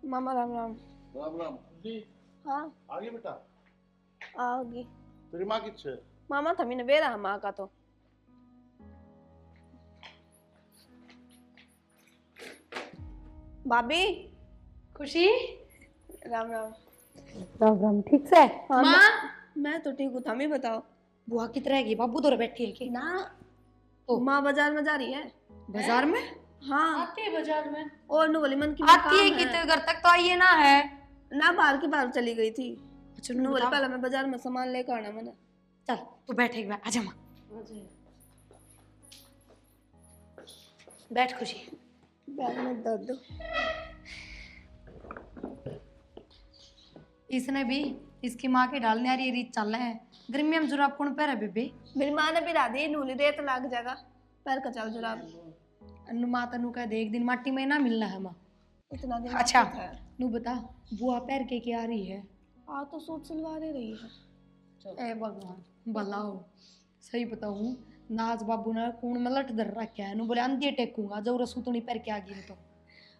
मामा राम राम। राम राम जी। हाँ आ गई बेटा। आओगी। तेरी माँ किच्छे? मामा था मैंने बेरा माँ का तो। भाभी खुशी। राम राम। राम राम। ठीक से? हाँ माँ मैं तो ठीक हूँ, थमी बताओ। बुआ किधर रहेगी? बाबू दौर बैठी है कि ना तो माँ बाजार में जा रही है। बाजार में? हाँ आती है बाजार में? और नु वाली मन की आती है कि तो घर तक तो आई है ना है। ना बाहर की बाहर चली गई थी। अच्छा नु वाली बता। पहले मैं बाजार में सामान लेकर आना मैंने। चल तू बैठ एक बार, आजा माँ बैठ खुशी। बैग में दर्द। इसने भी इसकी माँ के डालने आ रही रीत चल रहा है। गर्मी में जुराब कौन पहरा बेबे? मेरी माँ ने भी दी नूली रेत लाग जाएगा पैर का चल जुराब। अनु माँ तनु कह दे एक दिन माटी में ना मिलना है माँ। इतना दिन अच्छा था। नू बता बुआ पैर के आ रही है? आ तो सूट सिलवा दे रही है। ए भगवान भला हो। सही बताऊं नाज बाबू ने कौन में लट धर रखा है। नु बोले अंधी टेकूंगा जो रसूतनी पैर के आ गई तो।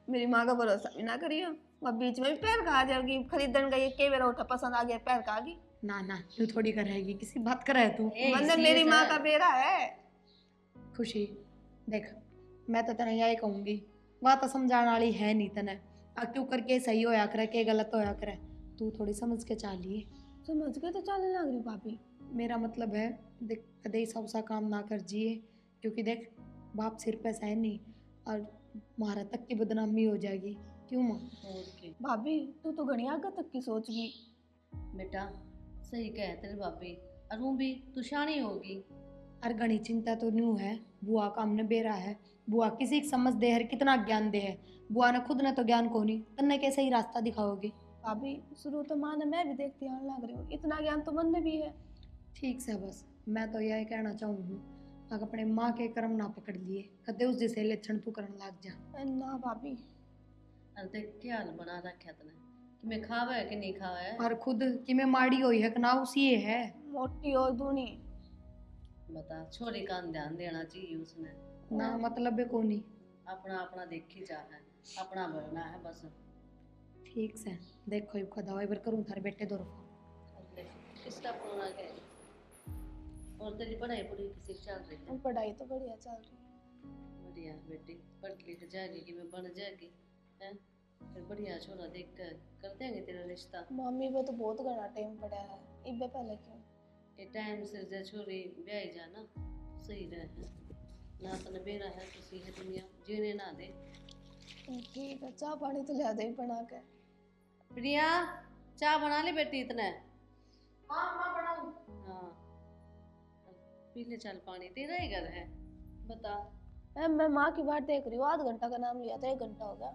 मेरी माँ का भरोसा भी ना करियो। अब बीच में भी पैर का आ जाएगी। खरीदन गई कई बार उठा पसंद आ गया पैर का आ गई। ना ना तू थोड़ी कर रहेगी किसी बात कर रहे तू। मतलब मेरी माँ का बेरा है। खुशी देख मैं तो तेने यही कहूंगी वह तो समझाने वाली है नहीं तने। क्यों करके सही होया करे के गलत होया करे तू थोड़ी समझ के चालिए। समझ के तो चलने लग रही भाभी। मेरा मतलब है देख कदे सब सा काम ना कर जिए क्योंकि देख बाप सिर पे सह नहीं और मारा तक की बदनामी हो जाएगी। क्यों माँ? भाभी तू तो घनी आगे तक की सोच गई। बेटा सही कह तेरे भाभी अरू भी तू शानी होगी। और घनी चिंता तो न्यू है बुआ का हमने बेरा है। बुआ किसी की समझ दे हर कितना ज्ञान दे है। बुआ ने खुद ने तो ज्ञान को नहीं तन्ने कैसे ही रास्ता दिखाओगे? भाभी शुरू तो माँ ने मैं भी देखती आने लग रही हूँ। इतना ज्ञान तो मन में भी है। ठीक से बस मैं तो यही कहना चाहूँ अगर अपने माँ के कर्म ना पकड़ लिए कदे उस जैसे लक्षण तू करने लग जा। ना भाभी अरे देख क्या हाल बना रखा तने कि मैं खावा है कि नहीं खावा है। और खुद कि मैं माड़ी हुई है कि ना उसी है मोटी और दूनी। बता छोरी का ध्यान देना चाहिए उसने। ना मतलब है कोनी। अपना अपना देखी जा है अपना भरना है बस। ठीक से देखो ये खुदा दवाई बर करूँ थारे बेटे दो किसका फोन आ गया? और तेरी पढ़ाई पूरी किसी चल रही है? पढ़ाई तो बढ़िया चल रही। बढ़िया बेटी पढ़ लिख जाएगी कि मैं बन जाएगी है फिर बढ़िया छोरा देख कर देंगे तेरा रिश्ता। मम्मी पे तो बहुत घना टाइम पड़ा है। इबे पहले क्यों ये टाइम से जे छोरी ब्याह जाना सही रहे ना तने बेरा है किसी है दुनिया जीने ना दे। ठीक है चाय पानी तो ले दे बना के। प्रिया चाय बना ले बेटी इतने। हाँ माँ बनाऊं। हाँ पी ले चल पानी तेरा ही घर है बता। मैं माँ की बात देख रही हूँ। आध घंटा का नाम लिया था 1 घंटा हो गया।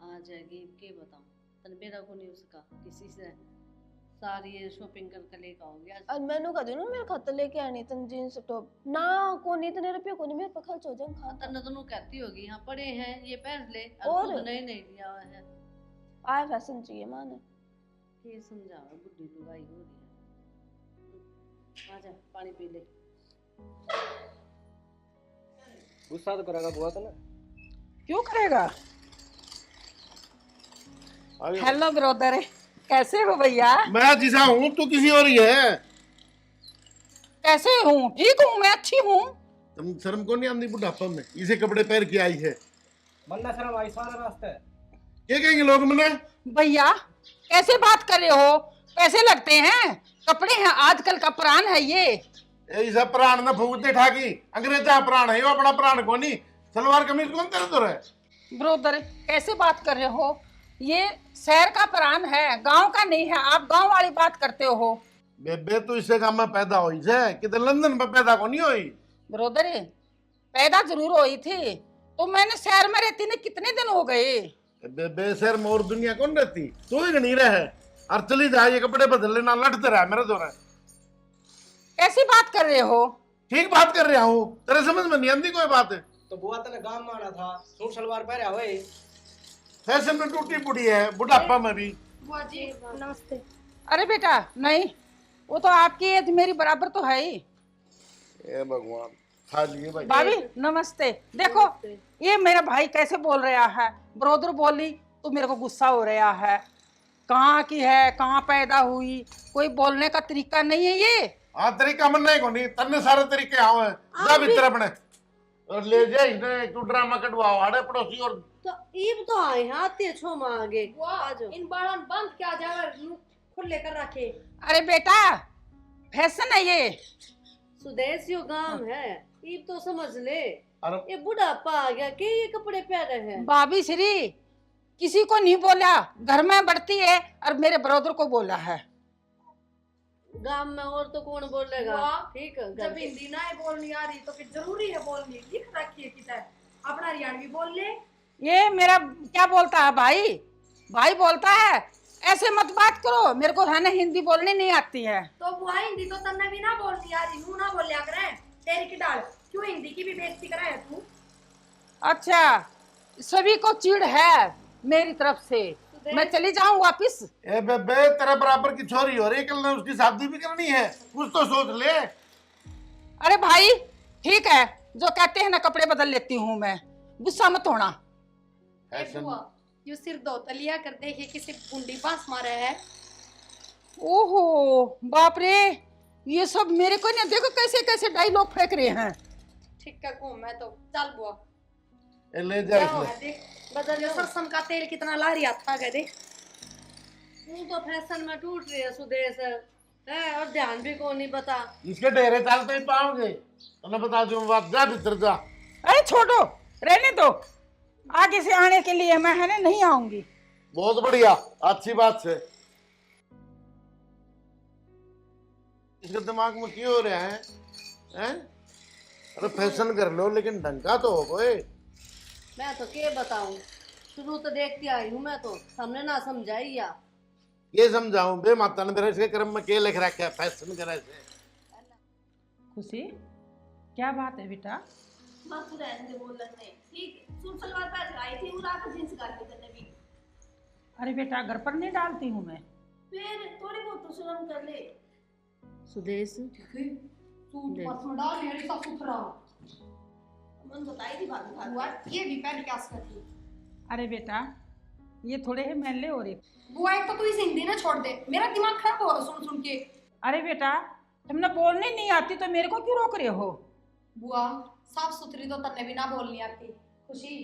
आ जाएगी के बताऊं तने बेरा को नहीं उसका किसी से सारी ये शॉपिंग कर लेकर आओगे आज। और मैंने कहा ना मेरे खाते लेके आनी तन जींस टॉप ना को नहीं इतने रुपये को नहीं मेरे पे खर्च हो जाए खाता। तने तो कहती होगी यहाँ पड़े हैं ये पहन ले और खुद नहीं लिया हुआ है। आया फैशन चाहिए माँ ने। ये समझा बुढ़ी लुगाई हो रही है। आजा पानी पी ले। गुस्सा तो करेगा बुआ तो ना। क्यों करेगा? अरे हेलो ब्रदर कैसे हो भैया? मैं जिसा हूँ तू किसी और ही है। कैसे हूँ? ठीक हूँ मैं अच्छी हूँ। तुम शर्म को नहीं आती बुढ़ापा में इसे कपड़े पहन के आई है? मन्ना शर्म आई सारा रास्ता है। ये कहेंगे लोग मने? भैया कैसे बात कर रहे हो? पैसे लगते हैं कपड़े हैं आजकल का प्राण है ये। ऐसा प्राण न फूकते ठाकी अंग्रेजा प्राण है वो अपना प्राण को नहीं। सलवार कमीज कौन तेरे तो है? ब्रदर कैसे बात कर रहे हो? ये शहर का प्राण है गांव का नहीं है। आप गांव वाली बात करते हो। बेबे तू इसे गांव में पैदा हुई है कितने लंदन में पैदा को नहीं हुई। ब्रदर पैदा जरूर हुई थी तो मैंने शहर में रहती ने कितने दिन हो गए। बेबे शहर में और दुनिया कौन रहती तू ही नहीं रहे और चली जाए ये कपड़े बदल लेना लड़ते रहा मेरे द्वारा। कैसी बात कर रहे हो? ठीक बात कर रहा हूँ तेरे समझ में नहीं आती कोई बात है। तो बुआ तने गांव में आना था सूट सलवार पहरा हुए। फैशन में टूटी फूटी है बुढ़ापा में भी। बुआ जी नमस्ते। अरे बेटा नहीं वो तो आपकी एज मेरी बराबर तो है ही। ए भगवान खा लिए भाई। भाभी नमस्ते। देखो ये मेरा भाई कैसे बोल रहा है। ब्रोदर बोली तो मेरे को गुस्सा हो रहा है। कहाँ की है, कहाँ पैदा हुई, कोई बोलने का तरीका नहीं है ये। हाँ तरीका मन नहीं कोनी, तन्ने सारे तरीके आओ हैं। जा भीतर अपने और ले जा इसने, तू ड्रामा कटवाओ आड़े पड़ोसी और तो ईब तो आए हैं, आते छो मांगे आ जाओ। इन बाड़न बंद क्या जाकर खुले कर रखे। अरे बेटा फैशन है ये। सुदेश यो गांव है, ईब तो समझ ले। अरे ये बुढ़ापा आ गया के ये कपड़े पहने हैं। भाभी श्री किसी को नहीं बोला, घर में बढ़ती है और मेरे ब्रदर को बोला है। गांव में और तो कौन बोलेगा। वाह, ठीक है जब हिंदी ना बोलनी आ रही तो फिर जरूरी है बोलनी। लिख रखी है किताब, अपना हरियाणवी बोल ले। ये मेरा क्या बोलता है भाई, भाई बोलता है ऐसे मत बात करो, मेरे को है ना हिंदी बोलनी नहीं आती है। तो बुआ हिंदी तो तन्ने भी ना बोलनी आ रही, ना बोलिया करे। तेरी की डाल क्यों हिंदी की भी बेइज्जती कराए तू। अच्छा सभी को चिढ़ है मेरी तरफ से, मैं चली जाऊं वापिस। ए बेबे तेरे बराबर की छोरी हो रही, कल ने उसकी शादी भी करनी है, कुछ तो सोच ले। अरे भाई ठीक है, जो कहते हैं ना कपड़े बदल लेती हूँ मैं, गुस्सा मत होना। फैशन यू सिर दो तलिया कर देखे किसी गुंडी पास मारे है। ओहो बाप रे, ये सब मेरे को नहीं, देखो कैसे कैसे डायलॉग फेंक रहे हैं। ठीक है घूम मैं तो चल बुआ। ए ले जा क्या हो इसने। है देख, बदल जो सरसों का तेल कितना ला रही था गए देख। तू तो फैशन में टूट रही है सुदेश है, और ध्यान भी को नहीं बता। इसके डेरे चलते ही पाओगे तो मैं बता दूं बात। जा भीतर जा। अरे छोड़ो रहने दो, आगे से आने के लिए मैं है ना नहीं आऊंगी। बहुत बढ़िया, अच्छी बात है। इसके दिमाग में क्यों हो रहा है, हैं? अरे फैशन कर लो लेकिन ढंग का तो हो कोई। मैं तो के बताऊं, शुरू तो देखती आई हूँ मैं तो, हमने ना समझाई या ये समझाऊं बे माता ने मेरे इसके कर्म में के लिख रखा है फैशन करे से। खुशी क्या बात है बेटा? मत रहने दे बोलने नहीं, ठीक है। सूट सलवार पहन के आई थी, उड़ा कर जींस काट के तन्ने भी। अरे बेटा घर पर नहीं डालती हूँ मैं। फिर थोड़ी बहुत तो शर्म कर ले। सुदेश। सूट पर डाल मेरी सा सुथरा मन बताई थी भाभी भाभी। बुआ ये भी पहन के आस करती। अरे बेटा ये थोड़े ही मैले हो रहे। बुआ एक तो तू इस हिंदी ना छोड़ दे, मेरा दिमाग खराब हो रहा सुन सुन के। अरे बेटा तुमने बोलने नहीं आती तो मेरे को क्यों रोक रहे हो? बुआ साफ सुथरी तो तन्ने भी ना बोलनी आती। खुशी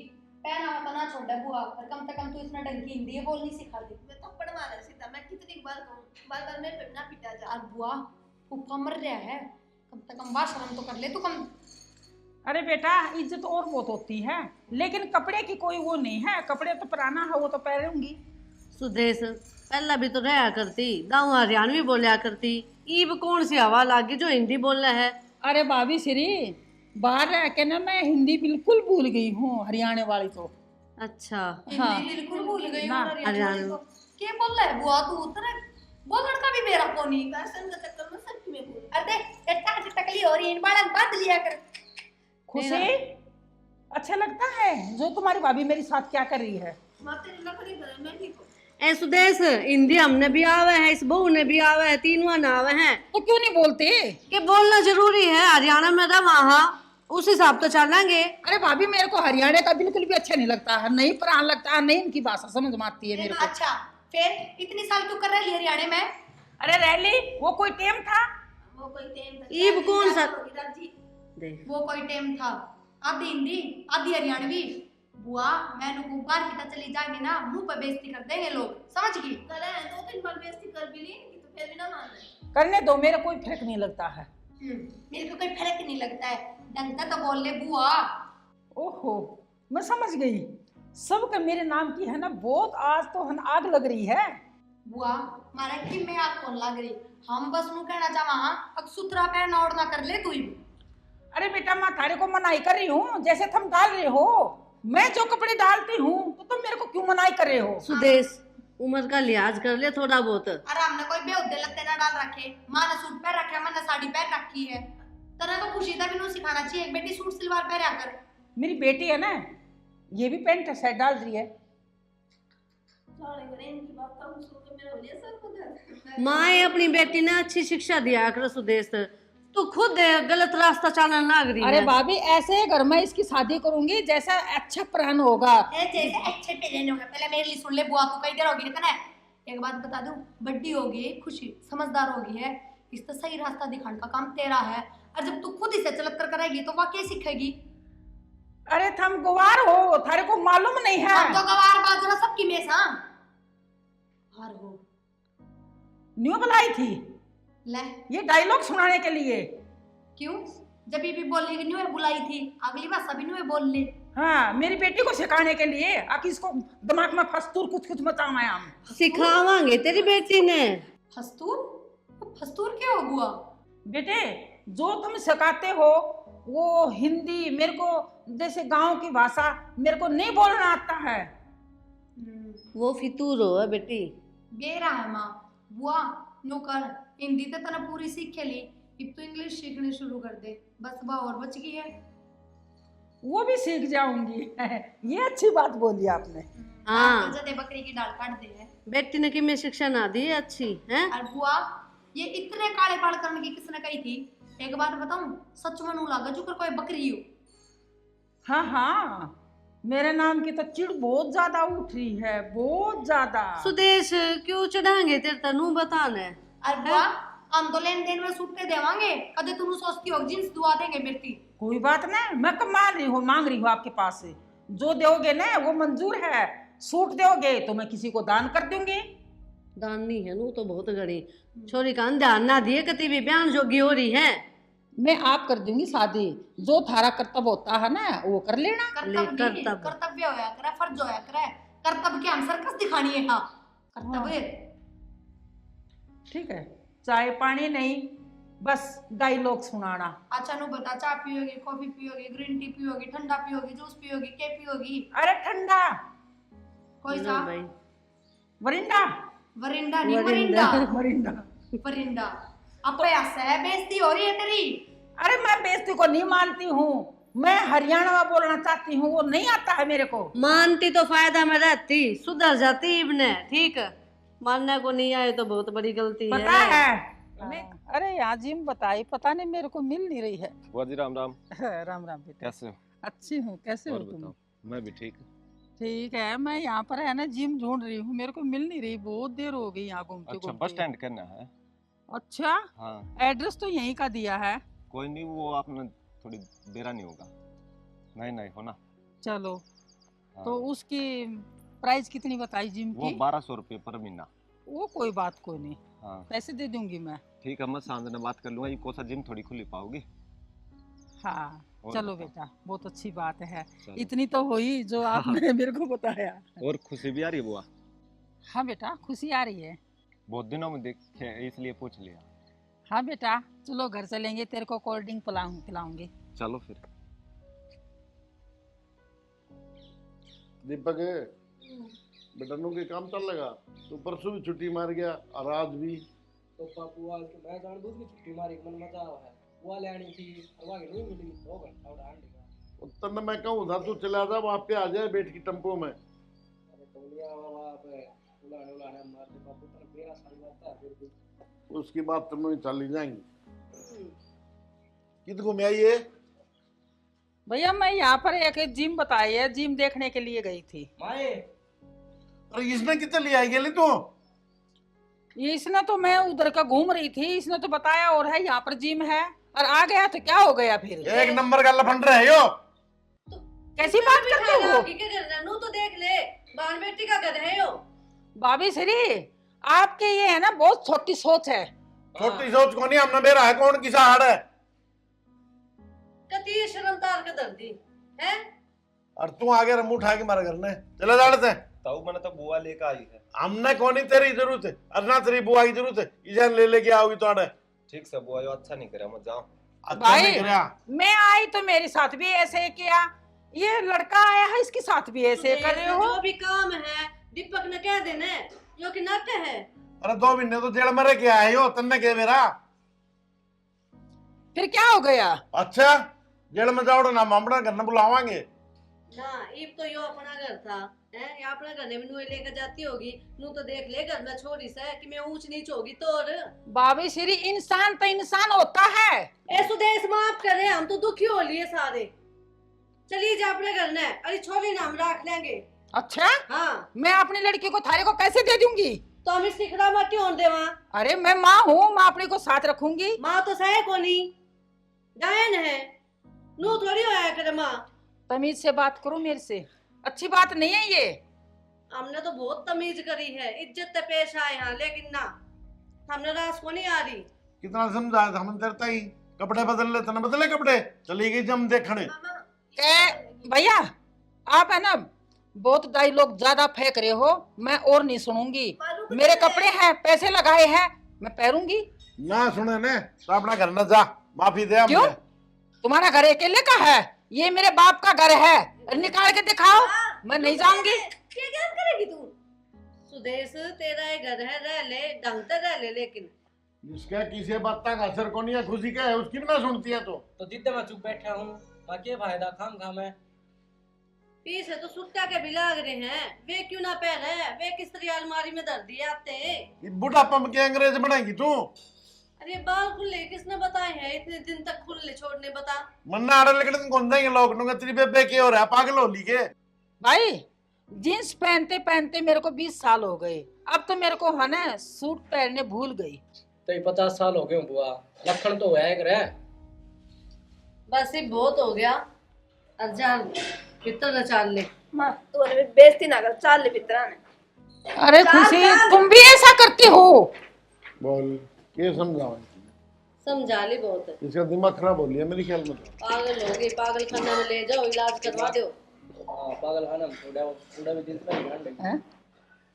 पहना मत ना छोड़ दे बुआ, और कम से कम तू इसने ढंग की हिंदी बोलनी सिखा दे। मैं थप्पड़ मारे सीधा, मैं कितनी बार कहूं, बार-बार मेरे पे ना पिटा जा। और बुआ फूफा मर रहा है, कम से कम बात शर्म तो कर ले तू कम। अरे बेटा इज्जत और बहुत होती है, लेकिन कपड़े की कोई वो नहीं है, कपड़े तो पुराना है वो तो पहनूंगी। सुदेश पहला भी तो रहा करती, गाँव हरियाणवी बोलिया करती, ईब कौन सी हवा लागी जो हिंदी बोलना है। अरे भाभी श्री बाहर रह के ना मैं हिंदी बिल्कुल भूल गई हूँ, हरियाणा वाली तो। अच्छा हाँ हिंदी बिल्कुल भूल गई ना, हूं हरियाणवी। के बोल रहा है बुआ तू? तेरे बोलने का भी मेरा कोनी। फैशन का चक्कर में सब में बोल। अरे इतना टकली हो रही है, इन बालन बांध लिया कर। खुशी अच्छा लगता है जो तुम्हारी भाभी मेरे साथ क्या कर रही है? मां तेरी लकड़ी करे, मैं ठीक हूं। ए सुदेश हिंदी हमने भी आवे है, इस बहू ने भी आवे है, तीनों ना आवे हैं। तो क्यों नहीं बोलते? कि बोलना जरूरी है, हरियाणा में था वहाँ उस हिसाब तो चलेंगे। अरे भाभी मेरे को हरियाणा का बिल्कुल भी अच्छा नहीं लगता है, नहीं प्राण लगता है, नहीं इनकी भाषा समझ में आती है मेरे को। अच्छा फिर इतनी साल क्यों कर रही है हरियाणा में? अरे रैली वो कोई टेम था? वो कोई टेम था। ईब कौन सा? राजी देख वो कोई टाइम था, आधी हिंदी आधी हरियाणवी। बुआ मैं नुकू बार की तरह चली जाएंगे ना, मुंह पे बेइज्जती कर देंगे लोग, समझ गई? करे 2-3 बार बेइज्जती कर भी ली कि तो फिर भी ना मान रहे। करने दो, मेरे कोई फर्क नहीं लगता है। मेरे को कोई फर्क नहीं लगता है, ढंग से तो बोल ले बुआ। ओहो मैं समझ गई, सबका मेरे नाम की है ना बहुत आज तो हन आग लग रही है। बुआ मारा कि मैं आग कौन लग रही, हम बस नु कहना चाहा अब सुथरा पहना ओढ़ना कर ले तू ही। अरे बेटा मैं थारे को मनाई कर रही हूँ, जैसे तुम डाल रहे हो, मैं जो कपड़े डालती हूँ तो तुम मेरे को क्यों मनाई कर रहे हो? सुदेश उम्र का लिहाज कर ले थोड़ा बहुत। अरे हमने कोई बेहुदे लगते ना डाल रखे, माँ ने सूट पहन रखा है, मैंने साड़ी पहन रखी है। तरह तो खुशी था भी नू सिखाना चाहिए, एक बेटी सूट सलवार पहना कर। मेरी बेटी है ना, ये भी पैंट शर्ट डाल रही है। जाने करे इनकी बात तो सुन के मेरा हो लिया सर को दर्द। माँ अपनी बेटी ने अच्छी शिक्षा दिया कर सुदेश, तू खुद गलत रास्ता चलने लग रही अरे है। भाभी ऐसे घर में इसकी शादी करूंगी जैसा अच्छा प्राण होगा। जैसे अच्छे पेरेंट होंगे। पहले मेरे लिए सुन ले बुआ, तू कई देर होगी ना। एक बात बता दूं, बड्डी होगी, खुशी समझदार होगी है, इस तो सही रास्ता दिखाने का काम तेरा है। और जब तू खुद इसे चलत कर करेगी तो वह क्या सीखेगी? अरे तुम गवार हो, थारे को मालूम नहीं है। हम तो गवार बाजरा सबकी मेस। हाँ हार हो न्यू बुलाई थी ले। ये डायलॉग सुनाने के लिए। क्यों? जब भी बोलने की न्यू बुलाई थी, अगली बार सभी न्यू बोल ले। हाँ, मेरी बेटी को सिखाने के लिए। आखिर इसको दिमाग में फस्तूर कुछ कुछ मचाना है। हम सिखावांगे तेरी बेटी ने। फस्तूर? फस्तूर क्या हो बुआ? बेटे जो तुम सिखाते हो वो हिंदी मेरे को, जैसे गांव की भाषा मेरे को नहीं बोलना आता है। वो फितूर हो बेटी। बेरा है माँ। बुआ नौकर हिंदी तो तना पूरी सीख ली, अब तो इंग्लिश सीखनी शुरू कर दे, बस बा और बच गई है। वो भी सीख जाऊंगी। ये अच्छी बात बोली आपने। हाँ। जदे बकरी की डाल काट दे है। बेटी ने कि मैं शिक्षा ना दी अच्छी है। और बुआ ये इतने काले बाल करने की किसने कही थी? एक बात बताऊं, सच में नू लागा जुकर कोई बकरी हो। हाँ हाँ, मेरे नाम की तो चिड़ बहुत ज्यादा उठ रही है, बहुत ज्यादा। सुदेश क्यों चढ़ाएंगे तेरे तनु बताने। और बुआ हम तो लेन देन में सूटते देवांगे, कदे तू सोचती हो जींस दुआ देंगे बेटी। कोई बात नहीं, मैं कब मांग रही हूँ आपके पास से। जो दोगे ना वो मंजूर है। सूट दोगे तो मैं किसी को दान कर दूंगी। दान नहीं है नू तो बहुत गड़ी छोरी का ध्यान ना दिए कति भी बयान जोगी हो रही है। मैं आप कर दूंगी शादी। जो थारा कर्तव्य होता है ना वो कर लेना। कर्तव्य होया करे, फर्ज होया करे। कर्तव्य के हम सर्कस दिखानी है। हाँ कर्तव्य। ठीक है, चाय पानी नहीं, बस डायलॉग सुनाना। अच्छा नु बता, चाय पियोगी, कॉफी पियोगी, ग्रीन टी पियोगी, ठंडा पियोगी, जूस पियोगी, क्या पियोगी? अरे ठंडा। कोई सा? वरिंडा। वरिंडा नहीं, वरिंडा। वरिंडा। वरिंडा। अब पैसा है, बेइज्जती हो रही है तेरी। अरे मैं बेइज्जती को नहीं मानती हूँ, मैं हरियाणा में बोलना चाहती हूँ, वो नहीं आता है मेरे को। मानती तो फायदा में रहती, सुधर जाती इब्ने। ठीक मानने को नहीं आए तो बहुत बड़ी गलती है। पता है। अरे यहाँ जिम बताई, पता नहीं मेरे को मिल नहीं रही है। बुआ जी राम राम। राम राम बेटा। कैसे हो? अच्छी हूँ, कैसे हो और तुम? बताओ। मैं भी ठीक। ठीक है, मैं यहाँ पर है ना जिम ढूंढ रही हूँ, मेरे को मिल नहीं रही, बहुत देर हो गई यहाँ घूमते अच्छा, घूमते। बस स्टैंड करना है। अच्छा, हाँ, एड्रेस तो यहीं का दिया है। कोई नहीं, वो आपने थोड़ी देरा नहीं होगा। नहीं हो ना। चलो। हाँ। तो उसकी प्राइस कितनी बताई जिम वो की? 1200 रुपये पर महीना। वो कोई बात कोई नहीं, हाँ पैसे दे दूंगी मैं। ठीक है, मैं सांझ में बात कर लूंगा। ये कोसा जिम थोड़ी खुली पाओगी। हाँ और चलो बताओ। बेटा, बहुत अच्छी बात है। चलो। इतनी तो हुई जो आपने मेरे को बताया। और खुशी भी आ रही है बुआ? हाँ बेटा, खुशी आ रही है। बहुत दिनों में देखे इसलिए पूछ लिया। हाँ बेटा, चलो घर चलेंगे, तेरे को कोल्ड ड्रिंक पिलाऊंगी। चलो फिर। दीपक बेटा नु के काम चल लगा। तो परसों भी छुट्टी मार गया और आज भी। तो पापू आज के मैं जान दूध की छुट्टी मारी मन मजा है। वो लेनी थी और वहां नहीं मिली 2 घंटा और आंटी का। तब मैं कहूँ था तू चला जा, वहाँ पे आ जाए बैठ की टेम्पो में। अरे टोलिया वहां पे उलाने मार दे पापू, पर मेरा सारी बात है फिर भी। उसकी बात तुम लोग चली जाएंगी। कितने में आई है? भैया मैं यहाँ पर एक जिम बताई है, जिम देखने के लिए गई थी। माए अरे इसने कितने ले आई गेली तू? ये इसने तो, मैं उधर का घूम रही थी, इसने तो बताया और है यहाँ पर जिम है, और आ गया तो क्या हो गया फिर? एक नंबर का लफंड रहे हो। कैसी बात करते हो? नू तो देख ले, बाल बेटी का घर है यो। भाभी श्री, आपके ये है ना बहुत छोटी सोच है। छोटी सोच को नहीं, हमने बेरा है कौन किसा हाड़ है। कती शर्म तार के दर्दी है। और तू आगे रम उठा के मारा करने चले जाते हैं। ताऊ मैंने तो बुआ लेकर आई है। हमने कौन ही तेरी जरूरत है और ना तेरी बुआ की जरूरत है। इजान ले लेके आओगी तो आड़े। ठीक से बुआ, यो अच्छा नहीं करे, मत जाओ। अच्छा भाई, नहीं करा। मैं आई तो मेरे साथ भी ऐसे किया, ये लड़का आया है इसके साथ भी ऐसे कर रहे हो। जो भी काम है दीपक ने कह देना जो कि नाटे है। अरे 2 महीने तो जेल में रह के आए हो, तन्ने के मेरा। फिर क्या हो गया? अच्छा जेल में जाओ ना, हम अपना घर में बुलावांगे। ना इब तो यो अपना घर था है, या अपना घर में नू लेकर जाती होगी। नू तो देख ले घर में छोरी से कि मैं ऊंच नीच होगी तो। और बाबी श्री, इंसान तो इंसान होता है। ए सुदेश माफ करे, हम तो दुखी हो लिए सारे। चलिए जा अपने घर ने, अरे छोरी ना हम रख लेंगे। अच्छा, हाँ मैं अपनी लड़की को थारे को कैसे दे दूंगी? तो हम इस सिखड़ा में क्यों दे वहाँ? अरे मैं माँ हूँ, माँ अपनी को साथ रखूंगी। माँ तो सहे कोनी, गायन है, नू थोड़ी होया करे माँ। तमीज से बात करो मेरे से, अच्छी बात नहीं है ये। हमने तो बहुत तमीज करी है, इज्जत से पेश आए हैं, लेकिन ना हमने रास को नहीं आ रही। कितना समझाया था हम तेरता ही, कपड़े बदल ले तना बदले कपड़े, चली गई जम देखने। भैया आप है ना बहुत डायलॉग ज्यादा फेंक रहे हो, मैं और नहीं सुनूंगी। मेरे कपड़े हैं, पैसे लगाए हैं, मैं पहनूंगी। ना सुने ने तो अपना घर न जा, माफी दे क्यों? हमने। तुम्हारा घर अकेले का है? ये मेरे बाप का घर है, निकाल के दिखाओ। मैं नहीं जाऊंगी। क्या करेगी तू? सुदेश तेरा ये घर है, रह ले, ढंग से रह ले, लेकिन जिसका किसी बात का असर को नहीं है, खुशी का है, उसकी भी ना सुनती है तो जिद्द में चुप बैठा हूँ, बाकी फायदा खाम खाम है। पीछे तो सुट्टा के भी लाग रहे हैं, वे क्यों ना पहने? वे किस तरह अलमारी में धर दिए आते। बुढ़ापा में क्या अंग्रेज बनाएगी तू? अरे बाल खुले किसने बताए हैं? इतने दिन तक खुले छोड़ने बता। मन्ना आड़े लेकिन कौन देंगे लोग, नुंगे तेरी बेबे के हो रहा है, पागल हो ली के। भाई जींस पहनते पहनते मेरे को 20 साल हो गए, अब तो मेरे को है ना सूट पहनने भूल गई। तो ये 50 साल हो गए बुआ, लखन तो है करे। बस ये बहुत हो गया, अर्जान कितना चाल ले। माँ तू अरे बेइज्जती ना कर, चाल ले पितरा ने। अरे खुशी, तुम भी ऐसा करती हो? बोल ये समझाओ, समझा ली बहुत है। इसका दिमाग खराब हो लिया मेरे ख्याल में तो। पागल हो गई, पागल खाने में ले जाओ, इलाज करवा दो। पागल खाना थोड़ा भी दिन में ध्यान रखना।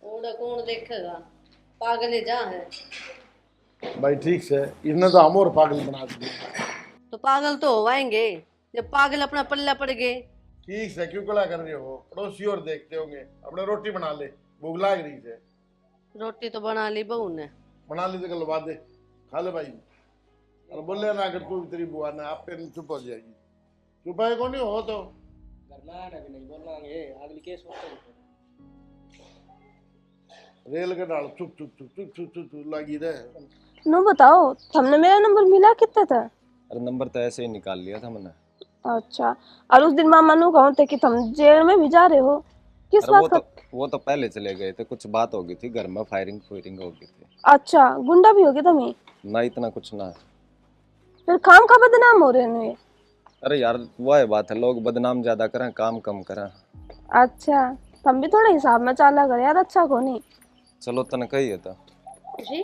ओड़ा कौन देखेगा, पागल ही जा है। भाई ठीक से, इसने तो हम और पागल बना दिया। तो पागल तो होवाएंगे जब पागल अपना पल्ला पड़ गए। ठीक से क्यों कला कर रहे हो? पड़ोसी और देखते होंगे, अपने रोटी बना ले, भूख लाग रही है। रोटी तो बना ली बहू ने। बना ली तो गलवा दे, खा ले भाई। और बोले ना अगर तू तेरी बुआ ना आप पे चुप हो जाएगी। चुप है कौन हो तो घर में आना भी नहीं बोलना, ये अगली केस होते हैं। रेल के डाल चुप चुप चुप चुप चुप चुप चुप लगी रहे। नो बताओ, तुमने मेरा नंबर मिला कितना था? अरे नंबर तो ऐसे ही निकाल लिया था मैंने। अच्छा, और उस दिन मामा नु कहूं थे कि तुम जेल में भी जा रहे हो, किस अरे बात का? वो तो पहले चले गए थे, कुछ बात हो गई थी घर में, फायरिंग फुयरिंग हो गई थी। अच्छा, गुंडा भी हो गया तुम्हें? ना इतना कुछ ना। फिर काम का बदनाम हो रहे हैं। अरे यार वह बात है, लोग बदनाम ज्यादा करें, काम कम करें। अच्छा, तुम भी थोड़ा हिसाब में चाला कर यार, अच्छा को नहीं। चलो तन कही है तो जी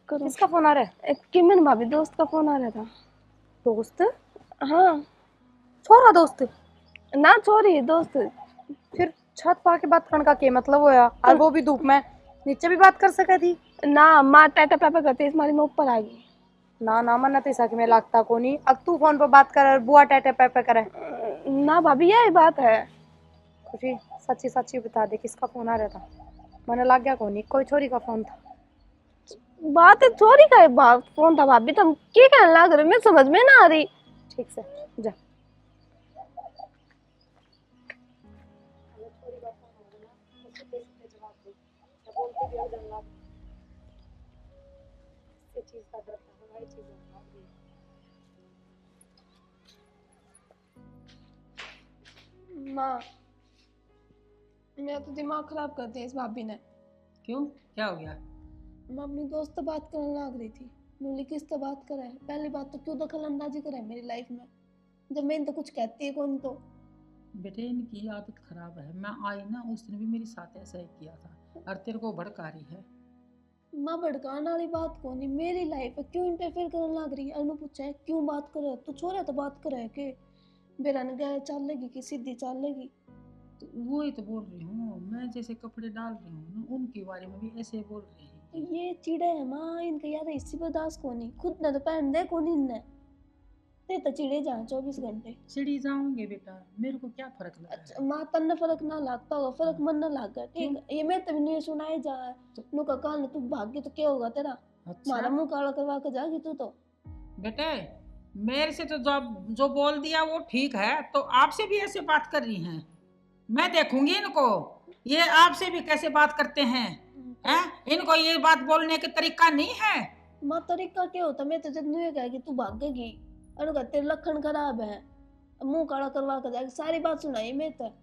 किसका फोन आ रहा है? एक किमन भाभी दोस्त का फोन आ रहा था। दोस्त? हाँ, छोरा दोस्त ना छोरी दोस्त। फिर छत पा के बात करने का क्या मतलब होया? और वो भी धूप में, नीचे भी बात कर सके थी ना। माँ टाटा पापा करते इस मारी में ऊपर आ गई। ना ना मना तीसा कि मैं लगता को नहीं। अब तू फोन पर बात कर और बुआ टाटा पापा करे ना भाभी, यही बात है। खुशी सच्ची सच्ची बता दे किसका फोन आ रहा था? मैंने लग गया को नहीं, कोई छोरी का फोन था। बात है छोरी का है, फोन था भाभी। तुम क्या कहने लग रहे, मैं समझ में ना आ रही। ठीक से जा। माँ मेरा तो दिमाग खराब कर दिया इस भाभी ने। क्यों, क्या हो गया? मैं अपनी दोस्त से बात करने लग रही थी, बोली किससे बात करे। पहली बात तो क्यों दखल अंदाजी करे मेरी लाइफ में, जब मैं इनको कुछ कहती है कौन। तो बेटे इनकी आदत खराब है। मैं आई ना उस दिन भी मेरे साथ ऐसा ही किया था, और तेरे को भड़का रही है। माँ भड़काने वाली बात कौन है, मेरी लाइफ है, क्यों इंटरफेयर करने लग रही है। अनु पूछा है क्यों बात करे, तो छोरा तो बात करे के बेरन गया चल लेगी कि सीधी चल लेगी। तो वो ही तो बोल रही हूँ, मैं जैसे कपड़े डाल रही हूँ ना उनके बारे में भी ऐसे बोल रही है। ये चिड़े है माँ, इनके यार इसी बर्दाश्त को नहीं, खुद ने तो पहन दे कौन इनने, ते तो चिड़े जाए 24 घंटे। चिड़ी जाऊंगे बेटा, मेरे को क्या फर्क लगा? अच्छा माँ तन्ने फर्क ना लगता होगा, फर्क मन ना लग गया ठीक है। ये मैं तभी नहीं सुनाए जा है नु का कान, तू भाग गई तो क्या होगा तेरा? अच्छा मारा मुंह काला करवा के जाएगी तू तो। बेटे मेरे से तो जो बोल दिया वो ठीक है, तो आपसे भी ऐसे बात कर रही हैं? मैं देखूंगी इनको, ये आपसे भी कैसे बात करते हैं, हैं? इनको ये बात बोलने का तरीका नहीं है। माँ तरीका क्या होता, मैं तो जब न्यू कहेगी तू भागेगी, अनु तेरे लक्षण खराब है, मुंह काला करवा कर जाएगी, सारी बात सुनाई मैं तो।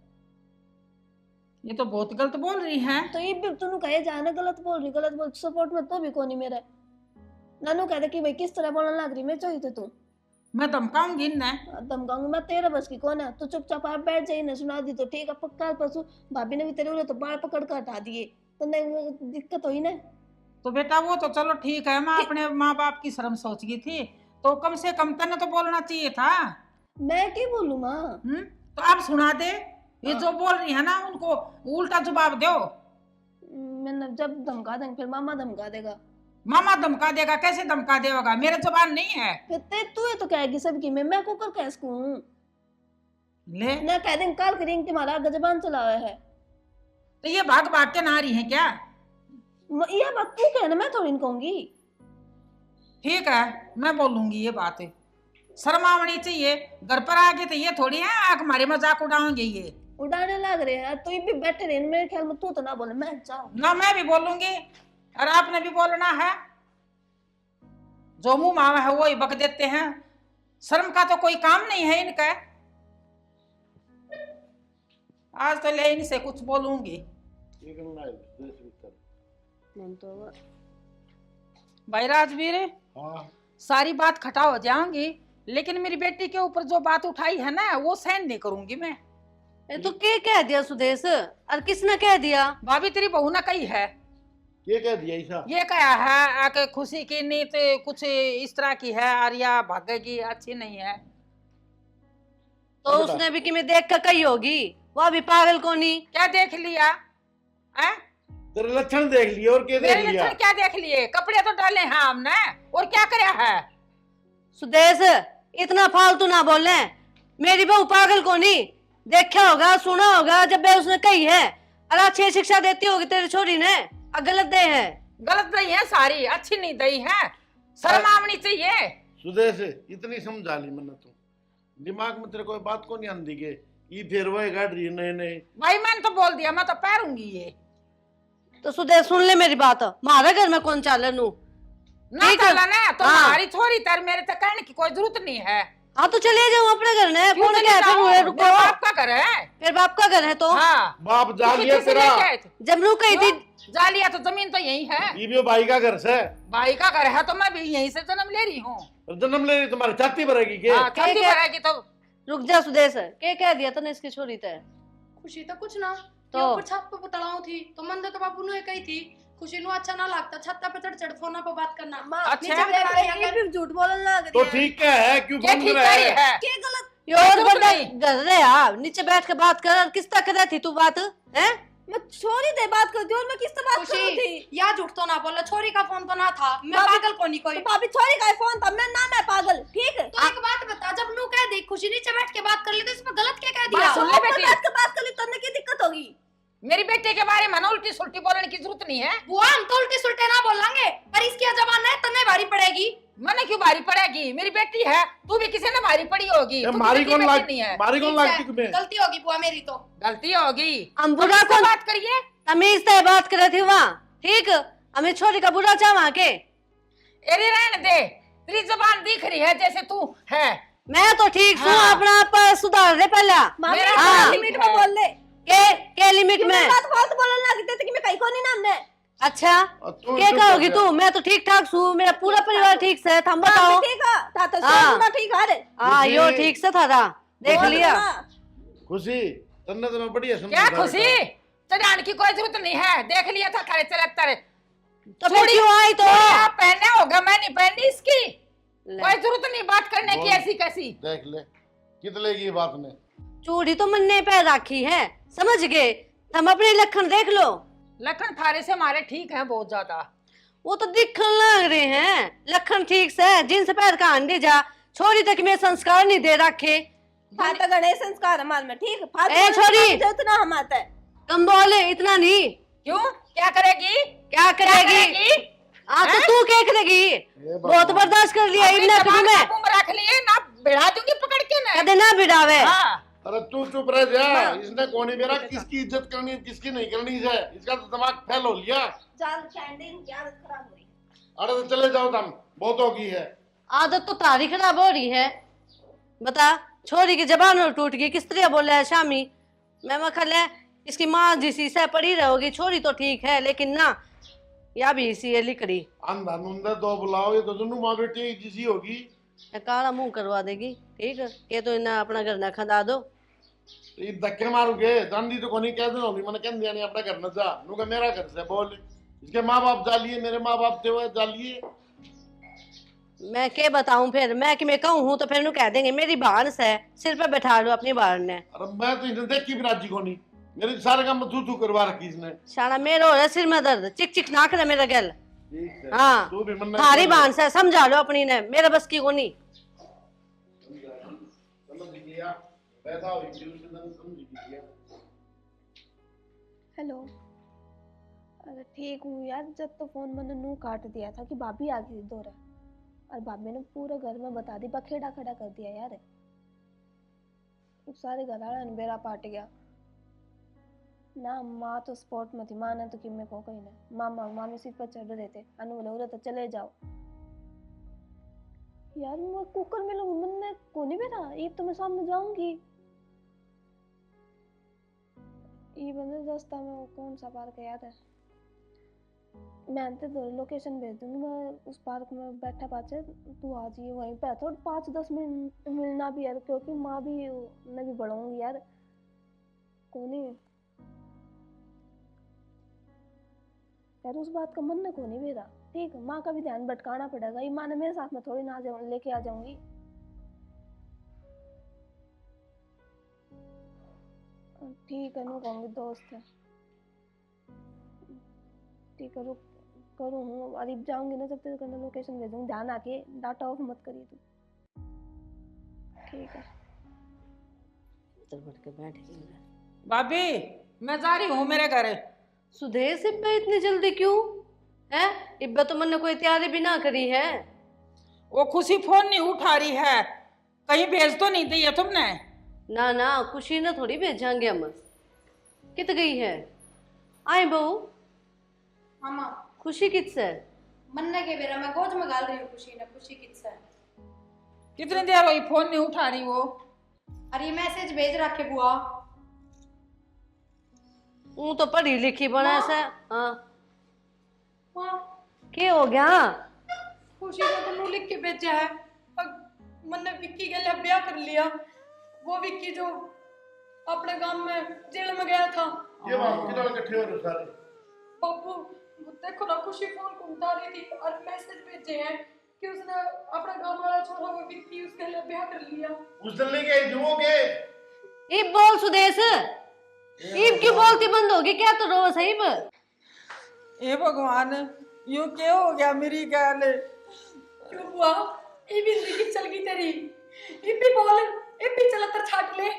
ये तो बहुत गलत बोल रही है। तो ये भी तूने कहे जाना गलत बोल सपोर्ट में तो भी कोनी मेरे। नानू कहते कि भाई किस तरह बोलने लग रही मैं चाहिए तो तू। मैं धमकाऊंगी इन्हें। धमकाऊंगी मैं, तेरा बस की कौन है? तू चुपचाप आप बैठ जाइए ना, सुना दी तो ठीक है। पक्का परसों भाभी ने भी तेरे उन्हें तो बाल पकड़ कर हटा दिए, तो नहीं दिक्कत हुई ना। तो बेटा वो तो चलो ठीक है, मैं अपने माँ बाप की शर्म सोच गई थी, तो कम से कम तने तो बोलना चाहिए था। मैं क्या बोलूं माँ? तो आप सुना दे, ये जो बोल रही है ना उनको उल्टा जवाब दो। मैंने जब धमका देंगे फिर मामा धमका देगा। मामा धमका देगा? कैसे धमका देगा? मेरा जबान नहीं है। फिर तू ये तो कहेगी सबकी मैं कुकर कैस को हूँ ले ना, कह देंगे काल करेंगे तुम्हारा जबान चला हुआ है। तो ये भाग भाग के ना रही है क्या? ये बात तू कहना, मैं थोड़ी कहूंगी। ठीक है मैं बोलूंगी ये बात, शर्म आनी चाहिए। घर पर आके तो ये थोड़ी है हमारे मजाक उड़ाएंगे, ये उड़ाने लग रहे हैं। तो ये भी बैठे रहे, मेरे ख्याल में तू तो ना बोले, मैं जाऊं ना। मैं भी बोलूंगी और आपने भी बोलना है। जो मुंह मावा है वो ही बक देते हैं, शर्म का तो कोई काम नहीं है इनका। आज तो ले इनसे कुछ बोलूंगी। भाई राजवीर, हाँ सारी बात खटा हो जाऊंगी, लेकिन मेरी बेटी के ऊपर जो बात उठाई है ना वो सहन नहीं करूंगी मैं। तो क्या कह दिया सुदेश? और किसने कह दिया? भाभी तेरी बहू ना कही है। ये कह दिया ऐसा? ये कहा है आके खुशी की नीत कुछ इस तरह की है, आर्या भागेगी, अच्छी नहीं है। तो उसने भी कि मैं देख कर कही होगी, वो भी पागल को नहीं। क्या देख लिया है? तेरे लक्षण देख लिए और क्या मेरे देख लिया? लक्षण क्या देख लिए? कपड़े तो डाले हैं हमने, और क्या कराया है? सुदेश इतना फालतू ना बोले, मेरी बहू पागल को नहीं, देखा होगा सुना होगा जब उसने कही है, और अच्छी शिक्षा देती होगी तेरी छोरी ने, और गलत दे है। गलत नहीं है, सारी अच्छी नहीं दई है, शर्म आनी चाहिए। सुदेश इतनी समझा ली मैंने, तू दिमाग में तेरे कोई बात को नहीं आंदी के ये फिर वो गाड़ रही है। नहीं भाई मैंने तो बोल दिया, मैं तो पैरूंगी ये। तो सुदेश सुन ले मेरी बात, हमारे घर में कौन चाले नू ना चला ना तो हमारी छोरी तर मेरे तक कहने की कोई जरूरत नहीं है। हाँ तो चले जाओ अपने घर ने, क्यों कौन चले क्या जाऊं? फिर रुको, मेरे बाप का घर है। फिर बाप का घर है तो हाँ बाप जा लिया किसी तेरा, लेके आए थे? जब नू कही थी जा लिया तो जमीन तो यही है, ये भी भाई का घर से भाई का घर है, तो मैं भी यहीं से जन्म ले रही हूँ। और जन्म ले रही तुम्हारी छाती भरेगी के? हाँ, छाती भरेगी तो। रुक जा सुदेश, क्या कह दिया तने इसकी छोरी ते? खुशी तो कुछ ना तो? तो ऊपर छत पे बतलाऊ थी, तो मन तो बाबू ने कही थी खुशी नु अच्छा ना लगता छत पे चढ़ फोन पे बात करना। अच्छा ये भी झूठ बोलने लग तो रही है। ठीक है, क्यों ये फोन ठीक कर रहा करी है? है। क्या गलत? योर जरूरत बड़ा नहीं। घर रे यार, नीचे बैठ के बात कर, किस तक कर रही थी तू बात है? मैं छोरी दे बात करती हूँ और मैं किससे बात कर रही थी? या झूठ तो ना बोला, छोरी का फोन तो ना था, मैं पागल को नहीं कोई। तो भाभी छोरी का फोन था, मैं ना मैं पागल, ठीक है? तो एक बात बता, जब नू कह दी खुशी नीचे बैठ के बात कर ली, तो इसमें गलत क्या कह बात दिया? सुन ले बेटी, बात कर ली तो क्या दिक्कत होगी? मेरी बेटे के बारे में ना उल्टी सुल्टी बोलने की जरूरत नहीं है। वो हम तो उल्टे सुल्टे ना बोलेंगे, पर इसकी जबान है तन्ने भारी पड़ेगी। मैंने क्यों भारी पड़ेगी? मेरी बेटी है, तू भी किसी ने भारी पड़ी होगी। तू मारी किसी कौन की लाग बेटी नहीं है। मारी कौन ठीक है, लागती तुम्हें? गलती होगी बुआ मेरी तो। गलती होगी, हम बुरा किससे कौन बात करिए? तमीज से बात कर रहे थे वहाँ, ठीक? हमें छोरी का बुरा चाह के एरी रहने दे, तेरी जबान दिख रही है जैसे तू है। मैं तो ठीक हूँ, हाँ। अपना आप सुधार दे पहला। मेरा हाँ। लिमिट में बोल ले। के लिमिट में? बात फालतू बोलने लग गई थी कि मैं कहीं को नहीं नामने। अच्छा तू क्या चुप कहोगी कर तू? मैं तो ठीक ठाक हूँ, मेरा पूरा परिवार ठीक से, हम बताओ। ठीक है, था तो हाँ। सुना ठीक है रे। हाँ यो ठीक से था देख बोल लिया। ना। खुशी तन्ने तो मैं बढ़िया समझ क्या रहा खुशी? था। चढ़ाने की कोई जरूरत नहीं है, देख लिया था खड़े चलते। तो फिर क्यों आई तो? आप पहने होगा, मैं नहीं पहनी इसकी, कोई जरूरत नहीं बात करने की बोल। ऐसी कैसी। देख ले कितने की बात ने चूड़ी तो मन ने पैर रखी है, समझ गए? हम अपने लक्षण देख लो, लखन थारे से हमारे ठीक है बहुत ज्यादा। वो तो दिखने लग रहे हैं लक्षण ठीक से। जींस पैर का अंडे जा, छोरी तक में संस्कार नहीं दे रखे। हाँ तो गणेश संस्कार हमारे में, ठीक है? फालतू ए, बोलने छोरी। का इतना हम आता है। कम बोले, इतना नहीं। क्यों? क्या करेगी? क्या करेगी? हाँ तो तू क्या करेगी? बहुत बर्दाश्त कर लिया अपनी इतना जबान तुम्हें, काबू में रख लिए ना, बिड़ा दूंगी पकड़ के ना। कदे ना बिड़ावे। हाँ। अरे तू चुप रह जा। इसने कौन ही मेरा किसकी इज्जत करनी है किसकी नहीं करनी है, इसका तो दिमाग फेल हो लिया। जान कैंडिंग की आदत खराब हो रही है। अरे तो चले जाओ तुम, बहुत हो गई है। आदत तो तारी खराब हो रही है। बता, छोरी की जबान और टूट गई, किस तरह बोला है शामी। मैं मखल है इसकी माँ जिसी से पड़ी रहोगी, छोरी तो ठीक है लेकिन ना या भी इसी लिकड़ी अंधा नुंदा दो बुलाओ, ये तो दोनों माँ बेटी एक जिसी होगी। काला मुंह करवा देगी। ठीक है, ये तो इन्हें अपना घर ना खंदा दो। ये धक्के मारूगे जानदी तो कोनी कह देना होगी, मैंने कह दिया नहीं अपना घर न जा, नुका मेरा घर से बोल। इसके माँ बाप जालिए, मेरे माँ बाप थे वो जालिए। मैं क्या बताऊं फिर, मैं कि मैं कहूँ हूँ तो फिर नु कह देंगे मेरी भानस है, सिर पे बैठा लो अपनी बहन ने। अरे मैं तो इन्हें देखी भी राजी को नहीं, मेरे सारे काम तू तू करवा रखी इसने। शाना मेरा हो रहा है सिर में दर्द, चिक चिक ना करे मेरा गल। ठीक है, हाँ तू भी मन थारी भानस है, समझा लो अपनी ने, मेरा बस की को नहीं। समझ गया, पैदा हुई थी उसने समझ गया। हेलो। अरे ठीक हूँ यार, जब तो फोन मैंने नू काट दिया था कि भाभी आ गई दो रहा, और भाभी ने पूरे घर में बता दी, बखेड़ा खड़ा कर दिया यार। सारे घर वाला ने बेड़ा पाट गया ना। माँ तो स्पॉट में थी, माँ ने तो कि मैं को कहीं ना, मामा मामी सीट पर चढ़ रहे थे, अनु बोले उरे तो चले जाओ। यार मैं कुकर में लोग मैंने को नहीं बेटा, ये तो मैं सामने जाऊंगी। ये बंदे रास्ता में वो कौन सा पार्क है याद है, मैं अंत लोकेशन भेज दूंगी। मैं उस पार्क में बैठा पाचे, तू आ जाइए वहीं पे। थोड़ा 5-10 मिनट मिलना भी यार, क्योंकि माँ भी मैं भी बढ़ाऊंगी यार। कोनी यार उस बात का मन न को नहीं मेरा। ठीक है, माँ का भी ध्यान भटकाना पड़ेगा, ये माँ ने मेरे साथ में थोड़ी ना लेके आ जाऊंगी। ठीक है, नो कहूँगी दोस्त है। ठीक है, रुक करूँ हूँ, अरे जाऊंगी ना जब तक करना, लोकेशन भेजूंगी, ध्यान आके डाटा ऑफ मत करिए तू। ठीक है। बैठ के बैठ गई। भाभी मैं जा रही हूँ मेरे घर। सुदेश इब्बा इतनी जल्दी क्यों है? इब्बा तो मैंने कोई तैयारी भी ना करी है। वो खुशी फोन नहीं उठा रही है, कहीं भेज तो नहीं दी है तुमने? ना ना, खुशी ने थोड़ी भेजांगे हम। कित गई है? आए बहू। मामा खुशी किससे? मन्ने के बेरा मैं गोद में गाल रही हूँ खुशी ने, खुशी किससे? कितनी देर हुई फोन नहीं उठा रही वो? अरे मैसेज भेज रखे बुआ। वो तो पढ़ी लिखी बना से। हाँ माँ क्या हो गया? खुशी ने तो लिख के भेजा है, मैंने विक्की के लिए ब्याह कर लिया। वो विक्की जो अपने गांव में जेल में गया था। ये बात किधर इकट्ठे हो रहे सारे? बाबू देखो ना, खुशी फोन को उठा रही थी और मैसेज भेजे हैं कि उसने अपना गांव वाला छोरा वो विक्की उसके लिए ब्याह कर लिया। उस दिन लेके आई जुओ के। ईब बोल सुदेश, ईब क्यों बोलती बंद होगी क्या? तो रोज है ईब। ए भगवान, यूं क्या हो गया मेरी गाल? क्यों बुआ, ये भी जिंदगी चल गई तेरी। ये भी बोल, ये भी चलतर छाट ले।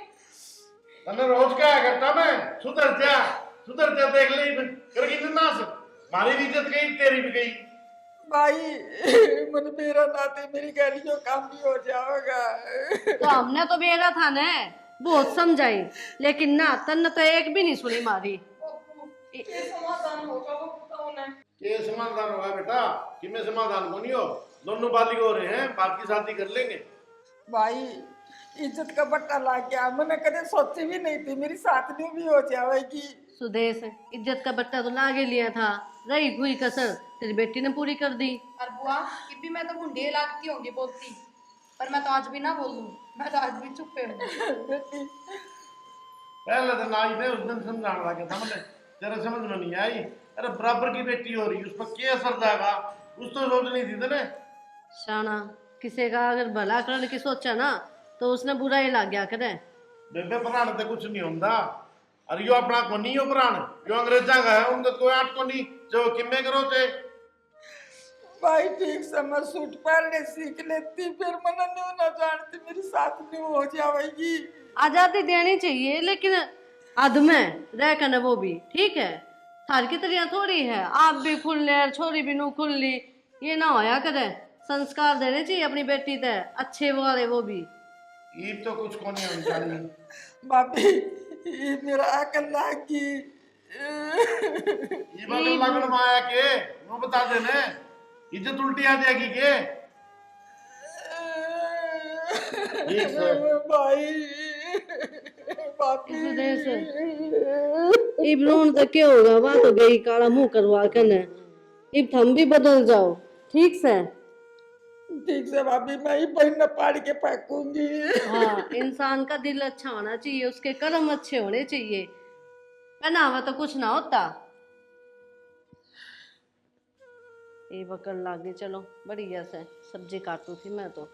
तने रोज क्या करता मैं? सुधर जा देख ले करके नास। मारी भी इज्जत गई, तेरी भी गई। भाई मन मेरा नाते मेरी गालियों काम भी हो जाएगा। तो हमने तो बेरा था ना, बहुत समझाई, लेकिन ना तन्ने तो एक भी नहीं सुनी मारी। ये समाधान होगा वो बताओ ना। ये समाधान होगा बेटा, कि मैं समाधान को नहीं हो, दोनों बालिग हो रहे हैं, बाप की शादी कर लेंगे। भाई इज्जत का बट्टा ला गया, मैंने कभी सोची भी नहीं थी मेरी साथनी भी हो जाएगी। सुदेश, इज्जत का बट्टा तो लागे लिया था, रही हुई कसर तेरी बेटी ने पूरी कर दी। और बुआ कि भी मैं तो बुढ़ी लागती होंगी बोलती, पर मैं तो आज भी ना बोल लूं, मैं तो आज भी चुप हूं। बेटी पहले दिन आई थे, उस दिन समझाने लगा था मैंने, तेरे समझ में नहीं आई। अरे बराबर की बेटी हो रही, उस पर क्या असर जाएगा, उस तो सोच नहीं थी तेने। शाना, किसी का अगर भला करने की सोचा ना तो उसने बुरा ही लग गया करे। बेबे प्राण तो कुछ नहीं होता, अरे यो अपना को नहीं हो प्राण, यो अंग्रेजा का है, उनका कोई आठ को नहीं जो किम्मे करो थे। भाई ठीक से मैं सूट पहनने सीख लेती, फिर मैंने न्यू ना जानती मेरी साथ न्यू हो जाएगी। आजादी देनी चाहिए, लेकिन अध में रह कर वो भी ठीक है। थार की तरह थोड़ी है, आप भी खुल ले और छोरी भी नू खुल ली, ये ना होया करे। संस्कार देने चाहिए अपनी बेटी ते, अच्छे वाले वो भी। ईब तो कुछ को नहीं होनी चाहिए। भाभी ये मेरा अकल लागी ये बगल लगन माया के वो बता देने इज्जत उल्टी आ जाएगी के। ठीक से भाई भाभी सुदेश इब रोन तो क्या होगा, बात तो गई काला मुंह करवा कर ने। इब थम भी बदल जाओ, ठीक से। ठीक से भाभी, मैं ही बहन पाड़ के फेंकूंगी। हाँ, इंसान का दिल अच्छा होना चाहिए, उसके कर्म अच्छे होने चाहिए, पहनावा तो कुछ ना होता। ये बकल लागे, चलो बढ़िया से सब्जी काटू थी मैं तो।